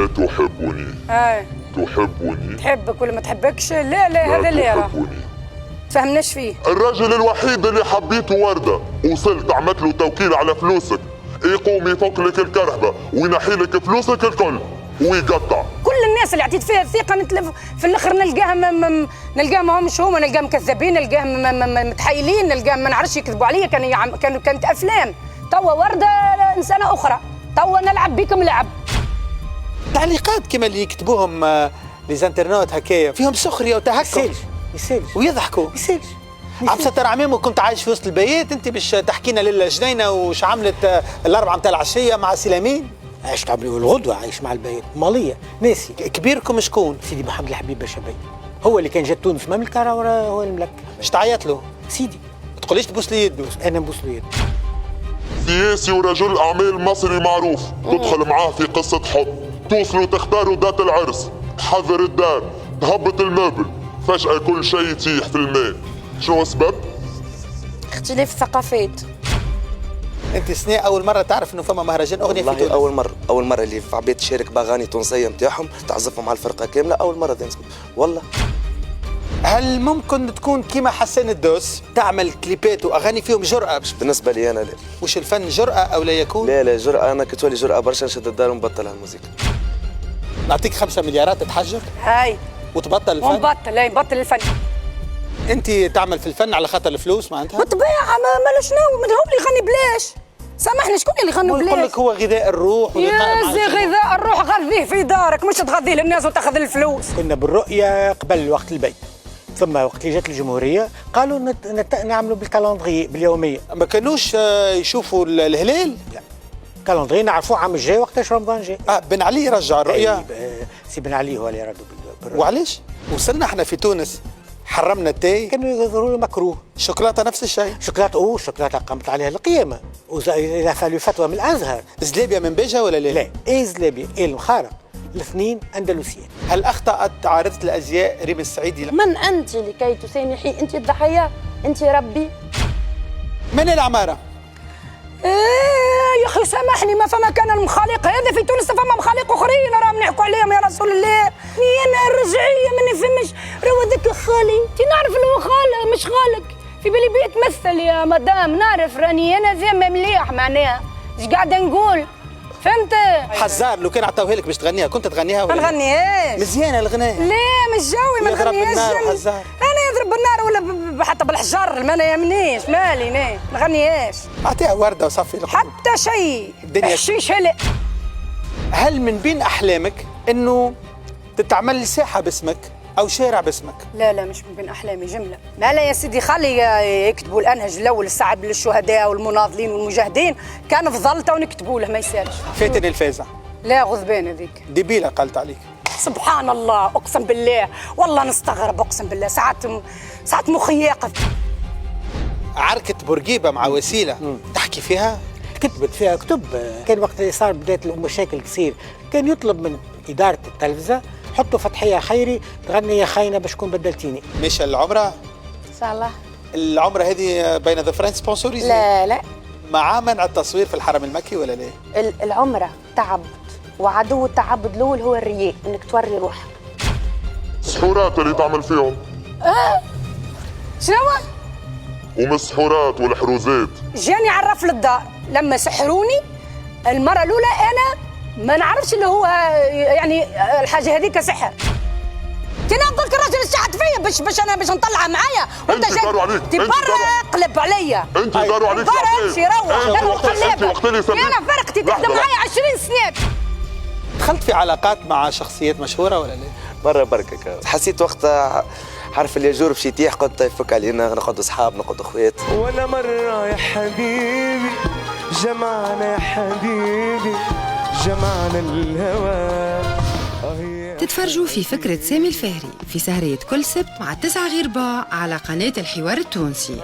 لا تحبني. تحبني. تحبك ولا ما تحبكش؟ لا هذا اللي راه تفهمناش فيه. الراجل الوحيد اللي حبيته وردة، وصلت عملت له توكيل على فلوسك، يقوم يفك لك الكرهبة وينحي لك فلوسك الكل ويقطع. كل الناس اللي عطيت فيها الثقة في الآخر نلقاهم ما همش هما، نلقاهم كذابين، نلقاهم متحايلين، نلقاهم ما نعرفش يكذبوا عليا. كانت أفلام. توا وردة إنسانة أخرى، توا نلعب بكم لعب. تعليقات كما اللي يكتبوهم ليزانترنوت هكايا فيهم سخريه وتهكم. يسالش ويضحكوا. يسالش عبسة ترى عميم، وكنت عايش في وسط البيت، انت باش تحكينا للجنينه وش عملت الاربعه نتاع العشيه مع سلامين؟ عايش تعملوا الغدوه، عايش مع البيت ماليه ناسي. كبيركم شكون؟ سيدي محمد الحبيب باشا، هو اللي كان جات تونس مملكه، هو الملك. اش تعيط له؟ سيدي ما تقوليش تبوس لي يده. انا نبوس له يده. سياسي ورجل اعمال مصري معروف، تدخل معاه في قصه حب، توصلوا تختاروا ذات العرس، تحضر الدار، تهبط الموبل، فجاه كل شيء يتيح في الماء. شنو السبب؟ اختلاف الثقافات. انت سنة اول مره تعرف انه فما مهرجان اغنيه في تونس؟ اول مره اللي في عباد تشارك باغاني تونسيه نتاعهم، تعزفهم على الفرقه كامله، اول مره ذي والله. هل ممكن تكون كيما حسان الدوس تعمل كليبات واغاني فيهم جرأة؟ بالنسبه لي انا لا. وش الفن جرأة او لا يكون؟ لا جرأة، انا كي تولي جرأة برشا نشد الدار ونبطل هالموسيقى. نعطيك 5 مليارات تتحجر؟ هاي وتبطل الفن؟ نبطل الفن. انت تعمل في الفن على خاطر الفلوس معناتها؟ بالطبيعه، ما شنو هو اللي يغني بلاش؟ سامحني، شكون اللي يغنوا بلاش؟ يقول لك هو غذاء الروح. يا زي غذاء الروح غذيه في دارك، مش تغذيه للناس وتاخذ الفلوس. كنا بالرؤيه قبل وقت البيت، ثم وقت اللي جات الجمهوريه قالوا نعملوا بالكالندري باليوميه. ما كانوش يشوفوا الهلال؟ لا، كالندري نعرفوه عام الجاي وقتاش رمضان جاي. بن علي رجع الرؤيه. سي بن علي هو اللي ردوا بالرؤيه. وعلاش؟ وصلنا احنا في تونس حرمنا التاي، كانوا يظهروا له مكروه. الشوكولاته نفس الشيء. الشوكولاته قامت عليها القيامه، واذا فعلوا فتوى من الازهر. زلابيا من بيجا ولا لا؟ لا، زلابيا المخارق، الاثنين اندلسيين. هل اخطات عارضه الازياء ريم السعيدي؟ من انت لكي تسامحي؟ انت الضحيه، انت ربي. من العماره؟ يا اخي سامحني، ما فما كان المخالق هذا في تونس، فما مخالق اخرين راهم نحكوا عليهم يا رسول الله. انا الرجعيه ما نفهمش، راهو هذاك خالي، انت نعرف اللي هو خاله مش خالك، في بالي بيتمثل يا مدام، نعرف راني انا زعما مليح معناها، ايش قاعده نقول؟ فهمت؟ حزار لو كان عطاوها لك باش تغنيها كنت تغنيها ولا؟ ما نغنيهاش. مزيانه الغناء. لا مش جوي، ما نغنيهاش. انا يضرب بالنار ولا حتى بالحجر ما يهمنيش، مالي ما نغنيهاش. اعطيها ورده وصفي لك حتى شيء. الدنيا حشيش هلا. هل من بين احلامك انه تتعمل لي ساحه باسمك او شارع باسمك؟ لا مش من بين احلامي جمله. ما لا يا سيدي، خلي يكتبوا الانهج الاول الصعب للشهداء والمناضلين والمجاهدين، كان فضلته ونكتبوا له ما يسالش. فاتني الفازع. لا غضبان هذيك ديبيله قالت عليك. سبحان الله، اقسم بالله والله نستغرب، اقسم بالله ساعات مخي يقف. عركه بورقيبه مع وسيله تحكي فيها؟ كتبت فيها كتب. كان وقت اللي صار بدات المشاكل تصير، كان يطلب من اداره التلفزه حطوا فتحيه خيري تغني يا خاينه باش تكون بدلتيني. مش العمره؟ ان شاء الله. العمره هذه بين ذا فرنس سبونسوريزي؟ لا مع منع التصوير في الحرم المكي ولا لا؟ العمره تعبد، وعدو التعبد الاول هو الرياء، انك توري روحك. السحورات اللي تعمل فيهم. شنو؟ ومسحورات والحروزات. جاني عرف للدار لما سحروني المره الاولى، انا ما نعرفش اللي هو يعني الحاجه هذيك سحر. انا قلت الراجل شحت فيا باش نطلعها معايا، وانت جاي تبرق عليا. انت داروا عليك. امشي روح انا فرقتي تخدم معايا 20 سنه. دخلت في علاقات مع شخصيات مشهوره ولا لا؟ مرة بركة حسيت وقتها حرف الياجور باش يتيح، قلت يفك علينا نقعدوا اصحاب نقعدوا اخوات. ولا مرة يا حبيبي جمعنا، يا حبيبي جمعنا الهوى. تتفرجوا في فكرة سامي الفهري في سهرية كل سبت مع 9 غير رباع على قناة الحوار التونسي.